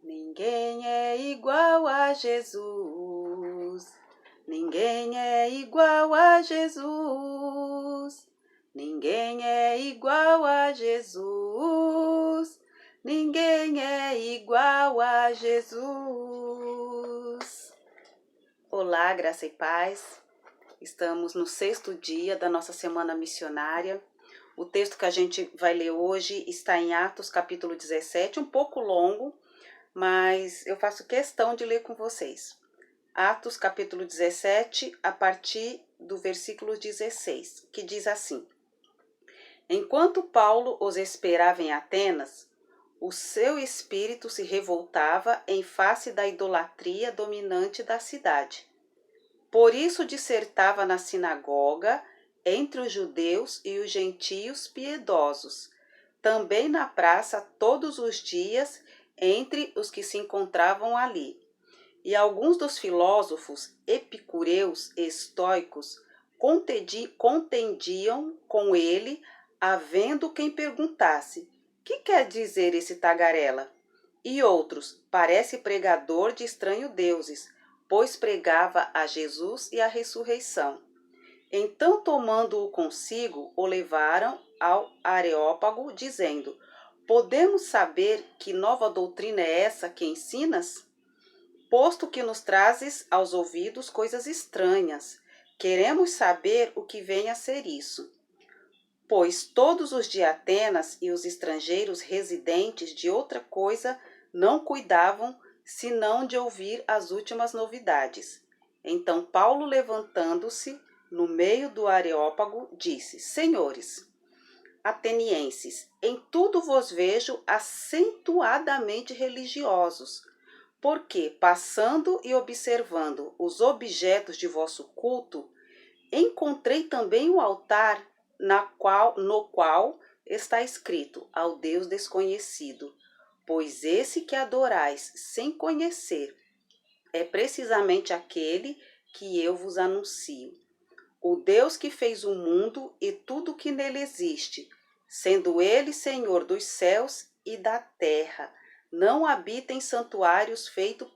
Ninguém é igual a Jesus. Ninguém é igual a Jesus. Ninguém é igual a Jesus. Ninguém é igual a Jesus. Olá, graça e paz. Estamos no 6º dia da nossa semana missionária. O texto que a gente vai ler hoje está em Atos capítulo 17, um pouco longo, mas eu faço questão de ler com vocês. Atos capítulo 17, a partir do versículo 16, que diz assim: Enquanto Paulo os esperava em Atenas, o seu espírito se revoltava em face da idolatria dominante da cidade. Por isso dissertava na sinagoga, entre os judeus e os gentios piedosos, também na praça todos os dias, entre os que se encontravam ali. E alguns dos filósofos epicureus e estoicos contendiam com ele, havendo quem perguntasse: que quer dizer esse tagarela? E outros: parece pregador de estranhos deuses, pois pregava a Jesus e a ressurreição. Então, tomando-o consigo, o levaram ao Areópago, dizendo: podemos saber que nova doutrina é essa que ensinas? Posto que nos trazes aos ouvidos coisas estranhas, queremos saber o que vem a ser isso. Pois todos os de Atenas e os estrangeiros residentes de outra coisa não cuidavam, senão de ouvir as últimas novidades. Então Paulo, levantando-se no meio do Areópago, disse: Senhores atenienses, em tudo vos vejo acentuadamente religiosos, porque, passando e observando os objetos de vosso culto, encontrei também um altar no qual está escrito: ao Deus desconhecido. Pois esse que adorais sem conhecer é precisamente aquele que eu vos anuncio. O Deus que fez o mundo e tudo que nele existe, sendo ele Senhor dos céus e da terra, não habita em santuários feito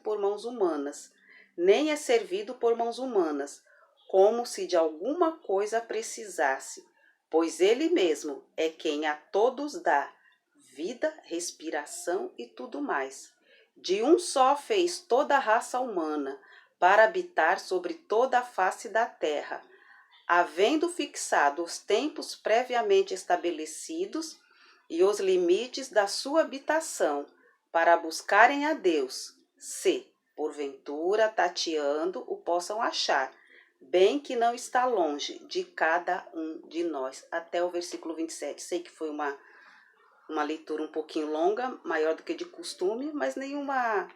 por mãos humanas, nem é servido por mãos humanas, como se de alguma coisa precisasse, pois ele mesmo é quem a todos dá vida, respiração e tudo mais. De um só fez toda a raça humana, para habitar sobre toda a face da terra, havendo fixado os tempos previamente estabelecidos e os limites da sua habitação, para buscarem a Deus, se, porventura, tateando, o possam achar, bem que não está longe de cada um de nós. Até o versículo 27. Sei que foi uma leitura um pouquinho longa, maior do que de costume, mas nenhuma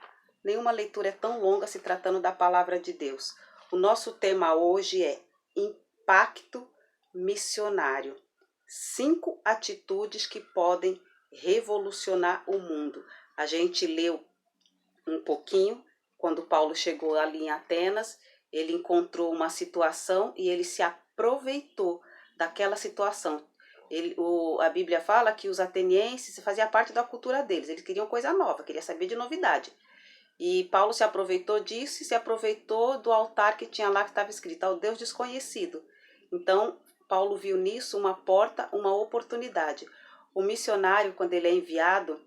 leitura é tão longa se tratando da palavra de Deus. O nosso tema hoje é impacto missionário. 5 atitudes que podem revolucionar o mundo. A gente leu um pouquinho, quando Paulo chegou ali em Atenas, ele encontrou uma situação e ele se aproveitou daquela situação. A Bíblia fala que os atenienses fazia parte da cultura deles, eles queriam coisa nova, queriam saber de novidade. E Paulo se aproveitou disso e se aproveitou do altar que tinha lá que estava escrito: ao Deus desconhecido. Então, Paulo viu nisso uma porta, uma oportunidade. O missionário, quando ele é enviado,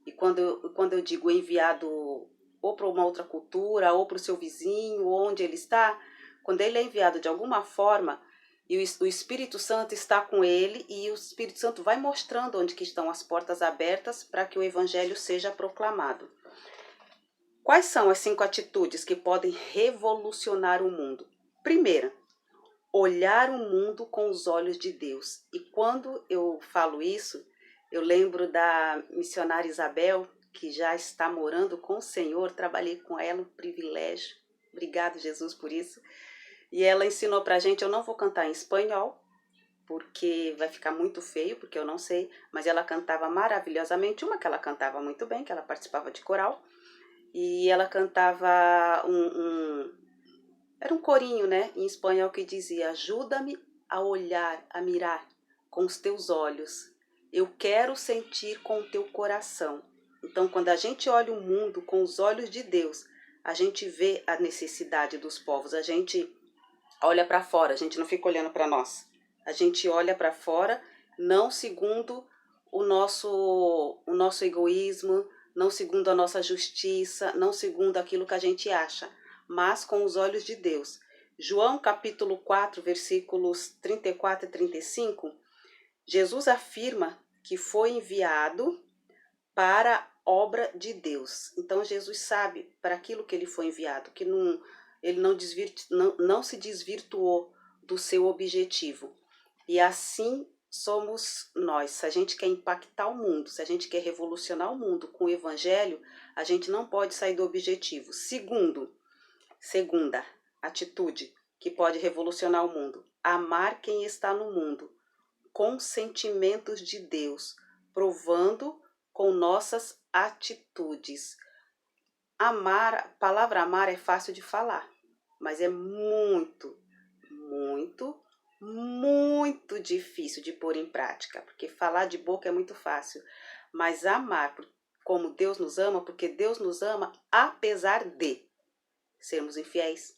e quando eu digo enviado ou para uma outra cultura, ou para o seu vizinho, onde ele está, quando ele é enviado de alguma forma, e o Espírito Santo está com ele, e o Espírito Santo vai mostrando onde que estão as portas abertas para que o evangelho seja proclamado. Quais são as 5 atitudes que podem revolucionar o mundo? Primeira, olhar o mundo com os olhos de Deus. E quando eu falo isso, eu lembro da missionária Isabel, que já está morando com o Senhor. Trabalhei com ela, um privilégio. Obrigado, Jesus, por isso. E ela ensinou pra gente, eu não vou cantar em espanhol, porque vai ficar muito feio, porque eu não sei, mas ela cantava maravilhosamente. Uma que ela cantava muito bem, que ela participava de coral, e ela cantava era um corinho, né, em espanhol, que dizia: ajuda-me a olhar, a mirar com os teus olhos. Eu quero sentir com o teu coração. Então, quando a gente olha o mundo com os olhos de Deus, a gente vê a necessidade dos povos, a gente olha para fora, a gente não fica olhando para nós. A gente olha para fora, não segundo o nosso egoísmo, não segundo a nossa justiça, não segundo aquilo que a gente acha, mas com os olhos de Deus. João capítulo 4, versículos 34 e 35, Jesus afirma que foi enviado para a obra de Deus. Então Jesus sabe para aquilo que ele foi enviado, que ele não se desvirtuou do seu objetivo. E assim somos nós. Se a gente quer impactar o mundo, se a gente quer revolucionar o mundo com o evangelho, a gente não pode sair do objetivo. Segunda atitude que pode revolucionar o mundo: amar quem está no mundo com sentimentos de Deus, provando com nossas atitudes. Amar, a palavra amar é fácil de falar, mas é muito, muito, muito difícil de pôr em prática, porque falar de boca é muito fácil, mas amar como Deus nos ama, porque Deus nos ama apesar de sermos infiéis,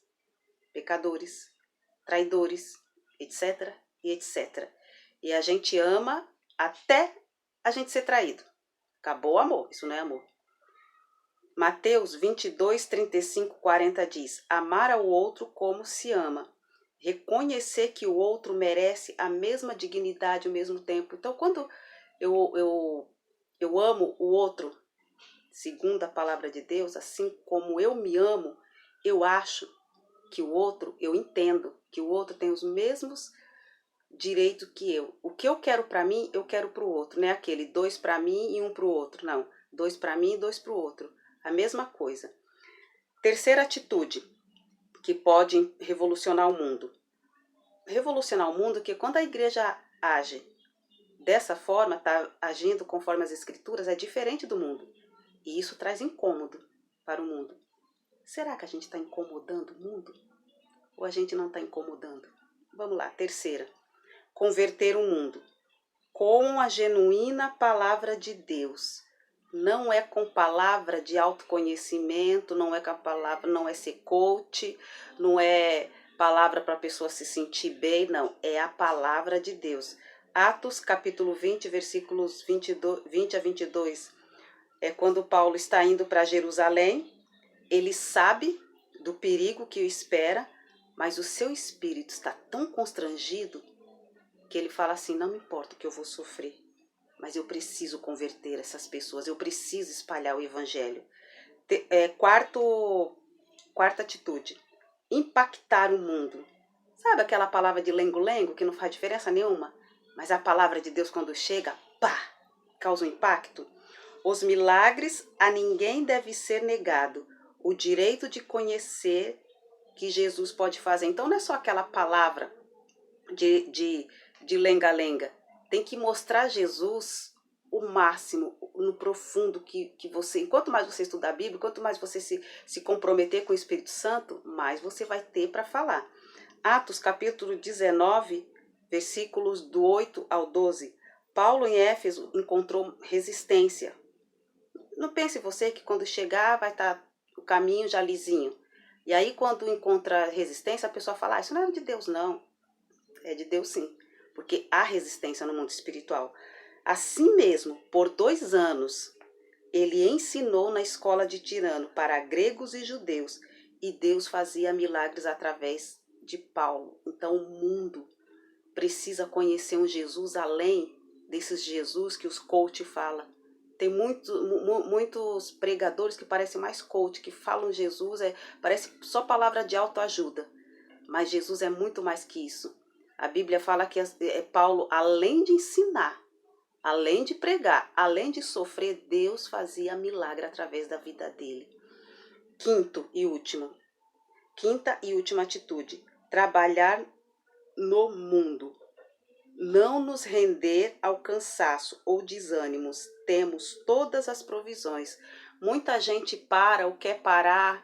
pecadores, traidores, etc, e etc. E a gente ama até a gente ser traído. Acabou o amor, isso não é amor. Mateus 22, 35, 40 diz: amar ao outro como se ama. Reconhecer que o outro merece a mesma dignidade ao mesmo tempo. Então, quando eu amo o outro, segundo a palavra de Deus, assim como eu me amo, eu acho que o outro, eu entendo que o outro tem os mesmos direitos que eu. O que eu quero para mim, eu quero para o outro. Não é aquele 2 para mim e 1 para o outro. Não, 2 para mim e 2 para o outro. A mesma coisa. Terceira atitude que pode revolucionar o mundo. Revolucionar o mundo que quando a igreja age dessa forma, está agindo conforme as escrituras, é diferente do mundo. E isso traz incômodo para o mundo. Será que a gente está incomodando o mundo? Ou a gente não está incomodando? Vamos lá, terceira. Converter o mundo com a genuína palavra de Deus. Não é com palavra de autoconhecimento, não é com a palavra, não é ser coach, não é palavra para a pessoa se sentir bem, não. É a palavra de Deus. Atos capítulo 20, versículos 20 a 22. É quando Paulo está indo para Jerusalém, ele sabe do perigo que o espera, mas o seu espírito está tão constrangido que ele fala assim: não me importa o que eu vou sofrer, mas eu preciso converter essas pessoas, eu preciso espalhar o evangelho. Quarta atitude: impactar o mundo. Sabe aquela palavra de lengo-lengo que não faz diferença nenhuma? Mas a palavra de Deus, quando chega, pá, causa um impacto. Os milagres a ninguém deve ser negado. O direito de conhecer que Jesus pode fazer. Então não é só aquela palavra de lenga-lenga. Tem que mostrar Jesus o máximo, no profundo que você... Quanto mais você estudar a Bíblia, quanto mais você se comprometer com o Espírito Santo, mais você vai ter para falar. Atos capítulo 19, versículos do 8 ao 12. Paulo em Éfeso encontrou resistência. Não pense você que quando chegar vai estar o caminho já lisinho. E aí quando encontra resistência, a pessoa fala: isso não é de Deus não. É de Deus sim, porque há resistência no mundo espiritual. Assim mesmo, por 2 anos, ele ensinou na escola de Tirano para gregos e judeus, e Deus fazia milagres através de Paulo. Então o mundo precisa conhecer um Jesus além desses Jesus que os coach falam. Tem muitos pregadores que parecem mais coach, que falam Jesus, parece só palavra de autoajuda. Mas Jesus é muito mais que isso. A Bíblia fala que Paulo, além de ensinar, além de pregar, além de sofrer, Deus fazia milagre através da vida dele. Quinta e última atitude: trabalhar no mundo. Não nos render ao cansaço ou desânimos. Temos todas as provisões. Muita gente para ou quer parar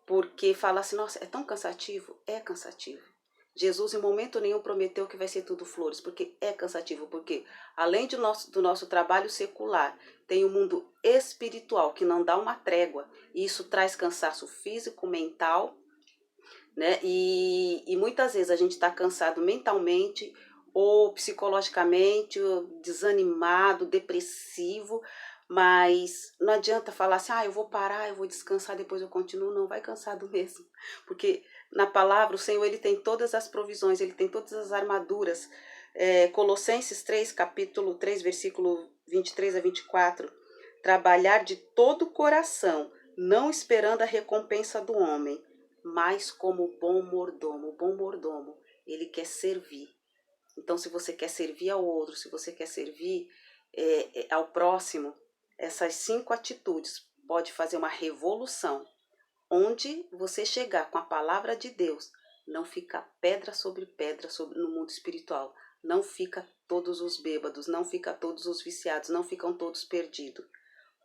porque fala assim: nossa, é tão cansativo. É cansativo. Jesus em momento nenhum prometeu que vai ser tudo flores, porque é cansativo, porque além do nosso trabalho secular, tem o mundo espiritual que não dá uma trégua, e isso traz cansaço físico, mental, né? E muitas vezes a gente está cansado mentalmente ou psicologicamente, ou desanimado, depressivo, mas não adianta falar assim, eu vou parar, eu vou descansar, depois eu continuo. Não, vai cansado mesmo, porque na palavra o Senhor ele tem todas as provisões, ele tem todas as armaduras. Colossenses 3, capítulo 3, versículo 23 a 24, trabalhar de todo o coração, não esperando a recompensa do homem, mas como o bom mordomo, ele quer servir. Então, se você quer servir ao outro, se você quer servir ao próximo, essas 5 atitudes pode fazer uma revolução. Onde você chegar com a palavra de Deus, não fica pedra sobre pedra no mundo espiritual. Não fica todos os bêbados, não fica todos os viciados, não ficam todos perdidos.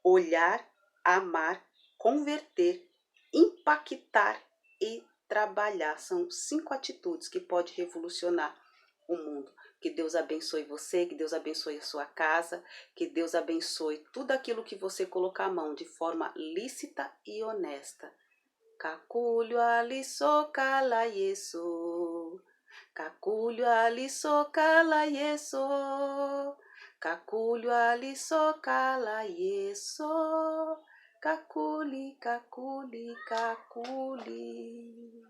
Olhar, amar, converter, impactar e trabalhar. São 5 atitudes que pode revolucionar o mundo. Que Deus abençoe você, que Deus abençoe a sua casa, que Deus abençoe tudo aquilo que você colocar a mão de forma lícita e honesta. Kakulyo alisokala yeso, Kakulyo alisokala yeso, Kakulyo alisokala yeso, Kakuli, kakuli, kakuli.